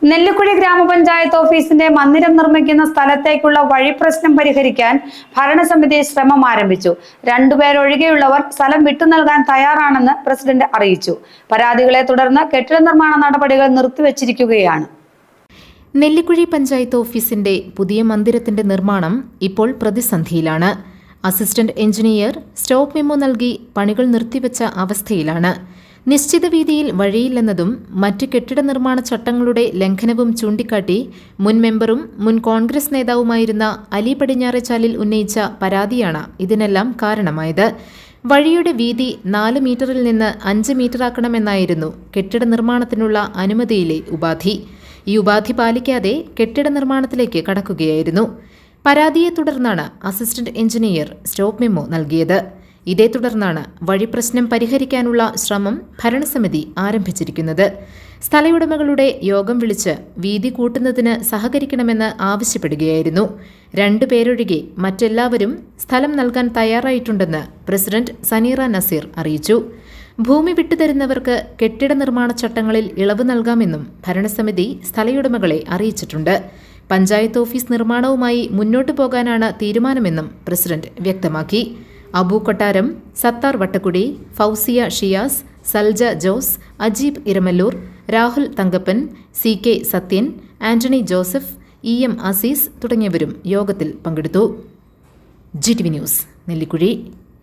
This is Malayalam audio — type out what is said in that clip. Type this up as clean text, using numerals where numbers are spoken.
നെല്ലിക്കുഴി ഗ്രാമപഞ്ചായത്ത് ഓഫീസിന്റെ മന്ദിരം നിർമ്മിക്കുന്ന സ്ഥലത്തേക്കുള്ള വഴി പ്രശ്നം പരിഹരിക്കാൻ ഭരണസമിതി ശ്രമം ആരംഭിച്ചു. 2 പേരൊഴികെയുള്ളവർ സ്ഥലം വിട്ടു നൽകാൻ തയ്യാറാണെന്ന് പ്രസിഡന്റ് അറിയിച്ചു. പരാതികളെ തുടർന്ന് കെട്ടിട നിർമ്മാണ നടപടികൾ നിർത്തിവച്ചിരിക്കുകയാണ്. നെല്ലിക്കുഴി പഞ്ചായത്ത് ഓഫീസിന്റെ പുതിയ മന്ദിരത്തിന്റെ നിർമ്മാണം ഇപ്പോൾ പ്രതിസന്ധിയിലാണ്. അസിസ്റ്റന്റ് എഞ്ചിനീയർ സ്റ്റോപ്പ് മെമ്മോ നൽകി പണികൾ നിർത്തിവെച്ച അവസ്ഥയിലാണ്. നിശ്ചിത വീതിയിൽ വഴിയില്ലെന്നതും മറ്റ് കെട്ടിട നിർമ്മാണ ചട്ടങ്ങളുടെ ലംഘനവും ചൂണ്ടിക്കാട്ടി മുൻ മെമ്പറും മുൻ കോൺഗ്രസ് നേതാവുമായിരുന്ന അലി പടിഞ്ഞാറേച്ചാലിൽ ഉന്നയിച്ച പരാതിയാണ് ഇതിനെല്ലാം കാരണമായത്. വഴിയുടെ വീതി 4 മീറ്ററിൽ നിന്ന് 5 മീറ്ററാക്കണമെന്നായിരുന്നു കെട്ടിട നിർമ്മാണത്തിനുള്ള അനുമതിയിലെ ഉപാധി. ഈ ഉപാധി പാലിക്കാതെ കെട്ടിട നിർമ്മാണത്തിലേക്ക് കടക്കുകയായിരുന്നു. പരാതിയെ തുടർന്നാണ് അസിസ്റ്റന്റ് എഞ്ചിനീയർ സ്റ്റോപ്പ് മെമ്മോ നൽകിയത്. ഇതേ തുടർന്നാണ് വഴി പ്രശ്നം പരിഹരിക്കാനുള്ള ശ്രമം ഭരണസമിതി ആരംഭിച്ചിരിക്കുന്നത്. സ്ഥലയുടമകളുടെ യോഗം വിളിച്ച് വീതി കൂട്ടുന്നതിന് സഹകരിക്കണമെന്ന് ആവശ്യപ്പെടുകയായിരുന്നു. 2 പേരൊഴികെ മറ്റെല്ലാവരും സ്ഥലം നൽകാൻ തയ്യാറായിട്ടുണ്ടെന്ന് പ്രസിഡന്റ് സനീറ നസീർ അറിയിച്ചു. ഭൂമി വിട്ടുതരുന്നവർക്ക് കെട്ടിട നിർമ്മാണ ചട്ടങ്ങളിൽ ഇളവ് നൽകാമെന്നും ഭരണസമിതി സ്ഥലയുടമകളെ അറിയിച്ചിട്ടുണ്ട്. പഞ്ചായത്ത് ഓഫീസ് നിർമ്മാണവുമായി മുന്നോട്ടു പോകാനാണ് തീരുമാനമെന്നും പ്രസിഡന്റ് വ്യക്തമാക്കി. അബു കൊട്ടാരം, സത്താർ വട്ടക്കുടി, ഫൗസിയ ഷിയാസ്, സൽജ ജോസ്, അജീബ് ഇരമല്ലൂർ, രാഹുൽ തങ്കപ്പൻ, CK സത്യൻ, ആന്റണി ജോസഫ്, EM അസീസ് തുടങ്ങിയവരും യോഗത്തിൽ പങ്കെടുത്തു. GTV news, Nellikuzhi.